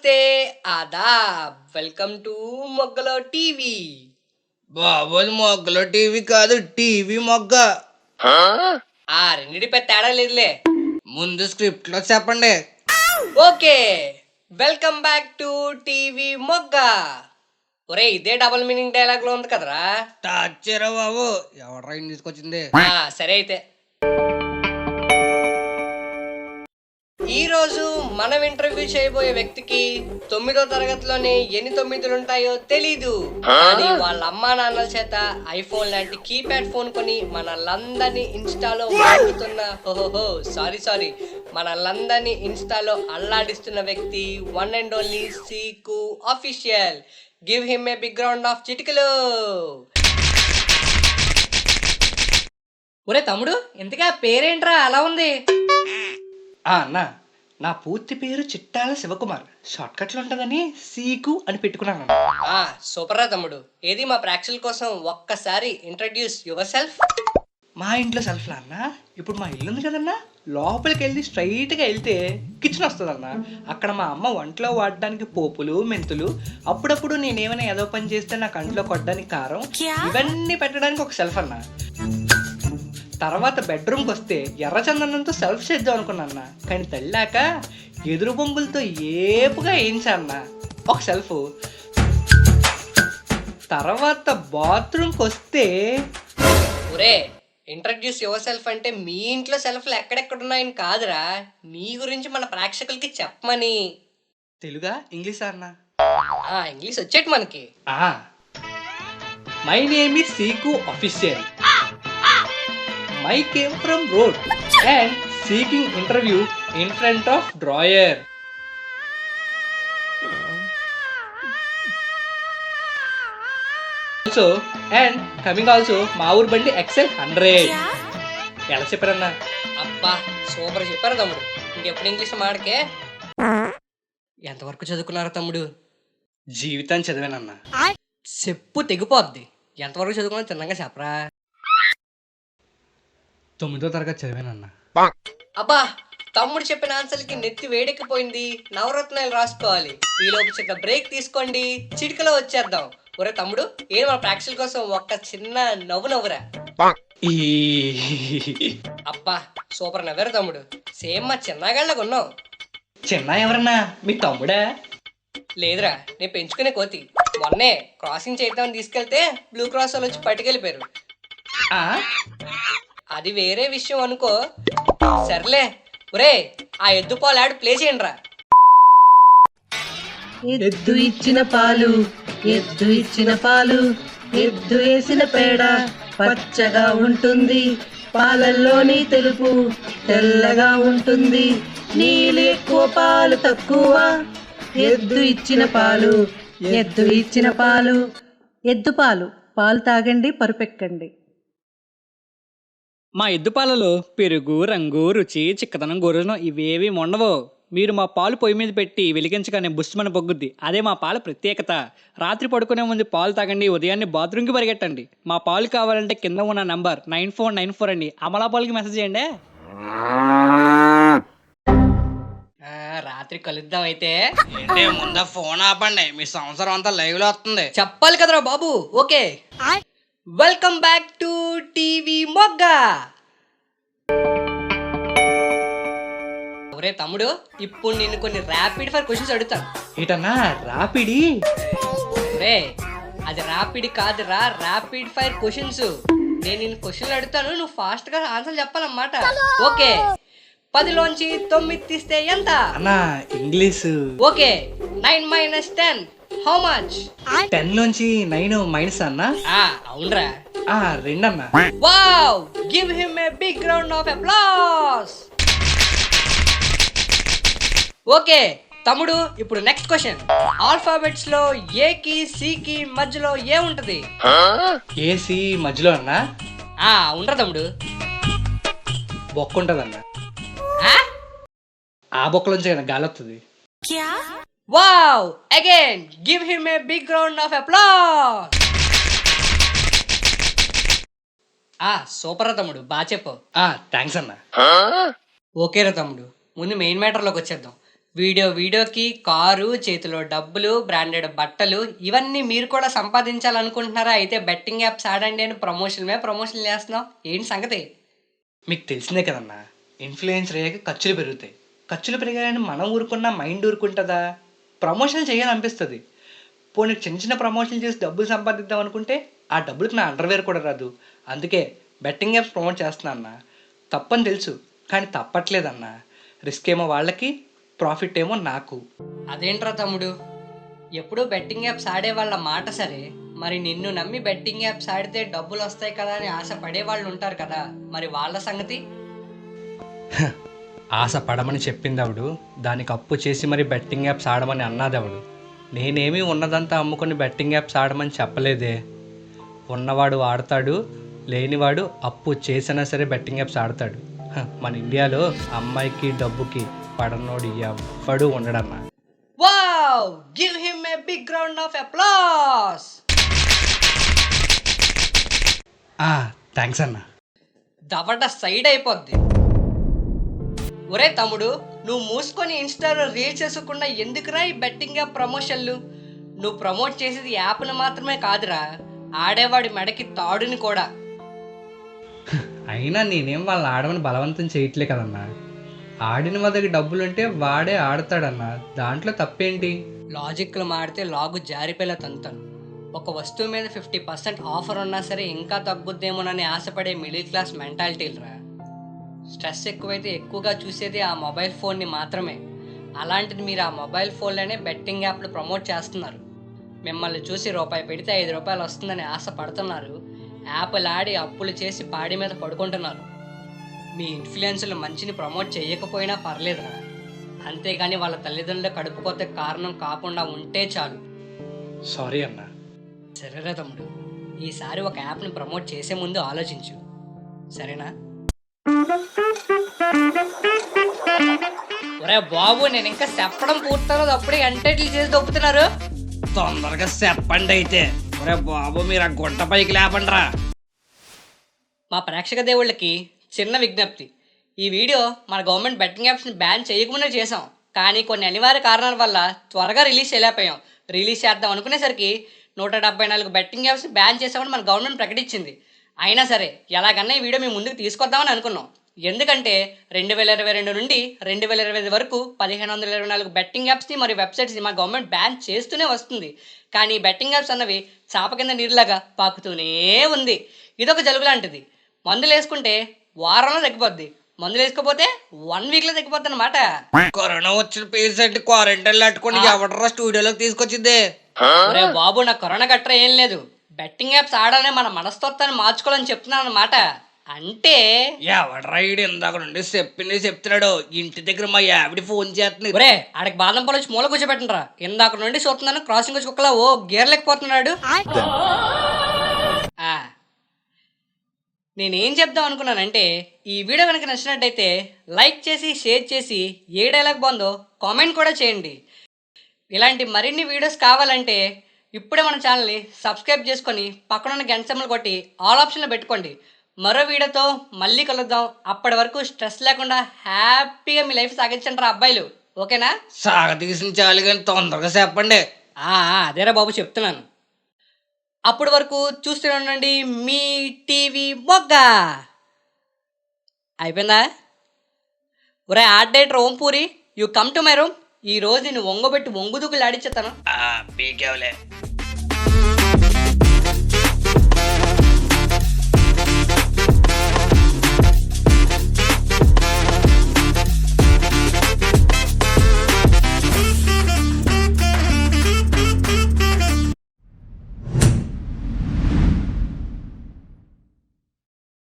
నమస్తే, ఆదాబ్. Welcome to మొగ్గలో టీవీ. బాబోలు మొగ్గలో టీవీ కాదు, టీవీ మొగ్గ. ఆ రెండిటి పెద్ద తేడా లేదులే. ముందు స్క్రిప్ట్ లో చెప్పండి. Okay, welcome back to TV Mogga. ఒరే, ఇదే డబుల్ మీనింగ్ డైలాగ్ లో ఉంది కదరా. టార్చరా బాబు, ఎవడ్రా ఇంటికి తీసుకొచ్చింది? సరే అయితే ఈ రోజు మనం ఇంటర్వ్యూ చేయబోయే వ్యక్తికి 9వ తరగతిలోనే ఎన్ని 9లు ఉంటాయో తెలీదు. కానీ వాళ్ళ అమ్మా నాన్నల చేత ఐఫోన్ లాంటి కీప్యాడ్ ఫోన్ కొని మనలందరినీ ఇన్స్టాలో మనలందరినీ ఇన్స్టాలో అల్లాడిస్తున్న వ్యక్తి వన్ అండ్ ఓన్లీ సీకు official. Give him a big round of చిటికలు. ఒరే తమ్ముడు, ఇంతగా పేరేంట్రా అలా ఉంది? అన్న, నా పూర్తి పేరు చిట్టాల శివకుమార్. షార్ట్ కట్లో ఉంటుందని సీకు అని పెట్టుకున్నాను. సూపర్ రా తమ్ముడు. ఏది మా ప్రేక్షకుల కోసం ఒక్కసారి ఇంట్రడ్యూస్ యువర్ సెల్ఫ్. మా ఇంట్లో సెల్ఫ్ లా అన్న, ఇప్పుడు మా ఇల్లు ఉంది కదన్నా, లోపలికి వెళ్ళి స్ట్రైట్గా వెళ్తే కిచెన్ వస్తుంది అన్న. అక్కడ మా అమ్మ వంటలో వాడడానికి పోపులు, మెంతులు, అప్పుడప్పుడు నేనేమైనా ఏదో పని చేస్తే నా కంట్లో కొట్టడానికి కారం, ఇవన్నీ పెట్టడానికి ఒక సెల్ఫ్ అన్న. తర్వాత బెడ్రూమ్కి వస్తే ఎర్రచందనంతో సెల్ఫ్ చేద్దాం అనుకున్నా, కానీ తల్లాక ఎదురు బొంగులతో ఏపుగా వేయించన్న ఒక సెల్ఫ్. తర్వాత బాత్రూమ్కి వస్తే ఒరే, ఇంట్రడ్యూస్ యువర్ సెల్ఫ్ అంటే మీ ఇంట్లో సెల్ఫ్లు ఎక్కడెక్కడున్నాయని కాదురా, నీ గురించి మన ప్రేక్షకులకి చెప్పమని. తెలుగా ఇంగ్లీషా అన్న? ఇంగ్లీష్ వచ్చేటి మనకి. My name is seek official. I came from road and seeking interview in front of drawer. Also and coming also మా ఊరు బండి XL 100. ఎలా చెప్పారన్నా? అబ్బా సూపర్ చెప్పారు తమ్ముడు. ఇంకెప్పుడు ఇంగ్లీష్ మాడకే. ఎంతవరకు చదువుకున్నారు తమ్ముడు? జీవితాన్ని చదివానన్నా. చెప్పు తెగిపోద్ది. ఎంతవరకు చదువుకున్నా తిన్నగా చెప్పరా. 9వ తరగతి చదివానన్నా. అబ్బా, తమ్ముడు చెప్పిన ఆన్సర్లకి నెత్తి వేడెక్కిపోయింది. నవరత్నాలు రాసుకోవాలి. ఈలోపు చిన్న బ్రేక్ తీసుకోండి, చిటికలో వచ్చేద్దాం. ఒరే తమ్ముడు, ఏం మన ప్రేక్షకుల కోసం ఒక్క చిన్న నవ్వురా. అబ్బా సూపర్ నవ్వారు తమ్ముడు. సేమ్ మా చిన్నగాళ్ళగా ఉన్నావు. చిన్న ఎవరన్నా? మీ తమ్ముడా? లేదురా, నేను పెంచుకునే కోతి. మొన్నే క్రాసింగ్ చేద్దామని తీసుకెళ్తే బ్లూ క్రాస్ వాళ్ళు వచ్చి పట్టుకెళ్ళిపోయారు. అది వేరే విషయం అనుకో. సర్లే, ఒరే ఆ ఎద్దు పాలు ఆడు ప్లే చేయండి రా. ఎద్దు ఇచ్చిన పాలు, ఎద్దు ఇచ్చిన పాలు, ఎద్దు వేసిన పేడ పచ్చగా ఉంటుంది, పాలల్లోని తెలుపు తెల్లగా ఉంటుంది, నీళ్ళు ఎక్కువ పాలు తక్కువ. ఎద్దు ఇచ్చిన పాలు, ఎద్దు ఇచ్చిన పాలు, ఎద్దు పాలు, పాలు తాగండి, పరుపెక్కండి. మా ఎద్దు పాలలో పెరుగు, రంగు, రుచి, చిక్కదనం, గోరుజనం ఇవేవి ఉండవు. మీరు మా పాలు పొయ్యి మీద పెట్టి వెలిగించగానే బుస్సుమని పొగ్గుద్ది. అదే మా పాల ప్రత్యేకత. రాత్రి పడుకునే ముందు పాలు తాగండి, ఉదయాన్నే బాత్రూమ్కి పరిగెట్టండి. మా పాలు కావాలంటే కింద ఉన్న నంబర్ 9494 అండి. అమలా పాలకి మెసేజ్ చేయండి. రాత్రి కలుద్దాం అయితే. ముందు ఫోన్ ఆపండి, మీ సంవత్సరం అంతా లైవ్ లో వస్తుంది. చెప్పాలి కదరా బాబు. Okay, welcome back to TV Mogga. ఒరే తమ్ముడు, ఇప్పుడు నేను కొన్ని ర్యాపిడ్ ఫైర్ క్వశ్చన్స్ అడుగుతాను. ఏటన్నా రాపిడి? ఒరే, అది ర్యాపిడ్ కాదురా, ర్యాపిడ్ ఫైర్ క్వశ్చన్స్. నేను నిన్ను క్వశ్చన్లు అడుగుతాను, నువ్వు ఫాస్ట్ గా ఆన్సర్ చెప్పాలన్నమాట. ఓకే, 10లోంచి 9 తీస్తే ఎంత? అన్నా ఇంగ్లీష్. Okay, 9 - 10 how much? 10 నుంచి 9 మైనస్ అన్నా? అవునరా. 2 అన్నా. Wow, give him a big round of applause. Okay తమ్ముడు, ఇప్పుడు నెక్స్ట్ క్వశ్చన్. ఆల్ఫాబెట్స్ లో ఏ కి సి కి మధ్యలో ఏ ఉంటది? ఏసి మధ్యలో అన్నా? ఉండరా తమ్ముడు? బొక్క ఉంటదన్నా. ఆ బొక్కలోంచి గాలి వస్తుంది. Wow, again give him a big round of applause. Super రా తమ్ముడు, బాగా చెప్పు. థ్యాంక్స్ అన్నా. ఓకే రా తమ్ముడు, ముందు మెయిన్ మ్యాటర్లోకి వచ్చేద్దాం. వీడియోకి కారు, చేతిలో డబ్బులు, బ్రాండెడ్ బట్టలు ఇవన్నీ మీరు కూడా సంపాదించాలనుకుంటున్నారా? అయితే బెట్టింగ్ యాప్స్ ఆడండి అని ప్రమోషన్లు చేస్తున్నాం. ఏంటి సంగతి? మీకు తెలిసిందే కదన్నా, ఇన్ఫ్లుయెన్సర్ అయ్యాక ఖర్చులు పెరుగుతాయి. ఖర్చులు పెరిగాయని మనం ఊరుకున్నా మైండ్ ఊరుకుంటుందా? ప్రమోషన్లు చేయాలనిపిస్తుంది. పోనీ చిన్న చిన్న ప్రమోషన్లు చేసి డబ్బులు సంపాదిద్దాం అనుకుంటే ఆ డబ్బులకు నా అండర్వేర్ కూడా రాదు. అందుకే బెట్టింగ్ యాప్స్ ప్రమోట్ చేస్తున్నా అన్న. తప్పని తెలుసు, కానీ తప్పట్లేదన్నా. రిస్క్ ఏమో వాళ్ళకి, ప్రాఫిట్ ఏమో నాకు. అదేంట్రా తమ్ముడు, ఎప్పుడూ బెట్టింగ్ యాప్స్ ఆడే వాళ్ళ మాట సరే, మరి నిన్ను నమ్మి బెట్టింగ్ యాప్స్ ఆడితే డబ్బులు వస్తాయి కదా అని ఆశ పడే వాళ్ళు ఉంటారు కదా, మరి వాళ్ళ సంగతి? ఆశ పడమని చెప్పింది ఆవిడు, దానికి అప్పు చేసి మరి బెట్టింగ్ యాప్స్ ఆడమని అన్నదవుడు. నేనేమీ ఉన్నదంతా అమ్ముకొని బెట్టింగ్ యాప్స్ ఆడమని చెప్పలేదే. ఉన్నవాడు ఆడతాడు, లేనివాడు అప్పు చేసినా సరే బెట్టింగ్ యాప్స్ ఆడతాడు. మన ఇండియాలో అమ్మాయికి డబ్బుకి పడనోడు ఎవ్వడు ఉండడన్నా. Wow, give him a big round of applause. Thanks అన్న. దవడ సైడ్ అయిపోద్ది. ఒరే తమ్ముడు, నువ్వు మూసుకొని ఇన్స్టాలో రీల్స్ చేసుకుండా ఎందుకురా ఈ బెట్టింగ్ యాప్ ప్రమోషన్లు? నువ్వు ప్రమోట్ చేసేది యాప్ను మాత్రమే కాదురా, ఆడేవాడి మెడకి తాడుని కూడా. అయినా నేనేం వాళ్ళని ఆడమని బలవంతం చేయట్లే కదన్నా. ఆడిన వాళ్ళకి డబ్బులుంటే వాడే ఆడతాడన్నా, దాంట్లో తప్పేంటి? లాజిక్లు మాడితే లాగు జారిపోయేలా తంతాను. ఒక వస్తువు మీద 50% ఆఫర్ ఉన్నా సరే ఇంకా తగ్గుద్దేమోనని ఆశపడే మిడిల్ క్లాస్ మెంటాలిటీలరా. స్ట్రెస్ ఎక్కువైతే ఎక్కువగా చూసేది ఆ మొబైల్ ఫోన్ని మాత్రమే. అలాంటిది మీరు ఆ మొబైల్ ఫోన్లోనే బెట్టింగ్ యాప్లు ప్రమోట్ చేస్తున్నారు. మిమ్మల్ని చూసి రూపాయి పెడితే 5 రూపాయలు వస్తుందని ఆశ పడుతున్నారు. యాప్లు ఆడి అప్పులు చేసి పాడి మీద పడుకుంటున్నారు. మీ ఇన్ఫ్లుయెన్సర్లు మంచిని ప్రమోట్ చేయకపోయినా పర్లేదురా, అంతేగాని వాళ్ళ తల్లిదండ్రుల కడుపు కొత్త కారణం కాకుండా ఉంటే చాలు. సారీ అన్నా. సరేరా తమ్ముడు, ఈసారి ఒక యాప్ని ప్రమోట్ చేసే ముందు ఆలోచించు, సరేనా? ఒరే బాబు, నేను ఇంకా చెప్పడం పూర్తవుతుంది, అప్పుడే ఎంటైటిల్ చేసి దొప్పుతున్నారు. తొందరగా చెప్పండి అయితే. ఒరే బాబు, మీరు ఆ గుంట పైకి లేపండిరా. మా ప్రేక్షక దేవుళ్ళకి చిన్న విజ్ఞప్తి. ఈ వీడియో మన గవర్నమెంట్ బెట్టింగ్ యాప్స్ని బ్యాన్ చేయకుండా చేసాం, కానీ కొన్ని అనివార్య కారణాల వల్ల త్వరగా రిలీజ్ చేయలేకపోయాం. రిలీజ్ చేద్దాం అనుకునేసరికి 174 బెట్టింగ్ యాప్స్ని బ్యాన్ చేసామని మన గవర్నమెంట్ ప్రకటించింది. అయినా సరే ఎలాగన్నా ఈ వీడియో మేము ముందుకు తీసుకొద్దామని అనుకున్నాం. ఎందుకంటే 2022 నుండి 2025 వరకు 1524 బెట్టింగ్ యాప్స్ని మరియు వెబ్సైట్స్ని మా గవర్నమెంట్ బ్యాన్ చేస్తూనే వస్తుంది. కానీ బెట్టింగ్ యాప్స్ అన్నవి చాప కింద నీరులాగా పాకుతూనే ఉంది. ఇదొక జలుబు లాంటిది. మందులు వేసుకుంటే వారంలో తగ్గిపోద్ది, మందులు వేసుకోపోతే 1 వీక్లో తగ్గిపోద్ది అన్నమాట. కరోనా వచ్చిన పేషెంట్ క్వారంటైన్ పెట్టుకుని ఎవడరా స్టూడియోలోకి తీసుకొచ్చింది? ఒరే బాబు, నా కరోనా గట్రా ఏం లేదు. బెట్టింగ్ యాప్స్ ఆడాలని మన మనస్తత్వాన్ని మార్చుకోవాలని చెప్తున్నాను అన్నమాట. అంటే ఎవడరా ఈడు ఇందాక నుండి చెప్తున్నాడు. ఇంటి దగ్గర మా ఆవిడ ఫోన్ చేస్తుంది. ఒరే, ఆడికి బాదం పాలు వచ్చి మూల కూర్చోబెట్టండిరా. ఇందాక నుండి చూస్తున్నాను క్రాసింగ్ వచ్చి కుక్కలా ఓ గేర్లేకపోతున్నాడు. నేనేం చెప్దాం అనుకున్నానంటే, ఈ వీడియో కనుక నచ్చినట్టయితే లైక్ చేసి షేర్ చేసి ఏ డైలాగ్ బాగుందో కామెంట్ కూడా చేయండి. ఇలాంటి మరిన్ని వీడియోస్ కావాలంటే ఇప్పుడే మన ఛానల్ని సబ్స్క్రైబ్ చేసుకొని పక్కనున్న గంట సింబల్ కొట్టి ఆల్ ఆప్షన్లో పెట్టుకోండి. మరో వీడియోతో మళ్ళీ కలుద్దాం. అప్పటి వరకు స్ట్రెస్ లేకుండా హ్యాపీగా మీ లైఫ్ సాగించండి రా అబ్బాయిలు, ఓకేనా? సాగతీసిన చాలు కానీ తొందరగా చెప్పండి. అదేరా బాబు చెప్తున్నాను. అప్పటి వరకు చూస్తూనే ఉండండి మీ టీవీ మొగ్గ. అయిపోయిందా? ఒరే art director Om Puri, you come to my room. ఈ రోజు నేను వంగబెట్టి వంగుదూకులు ఆడిచ్చేస్తాను. పీకేవలే.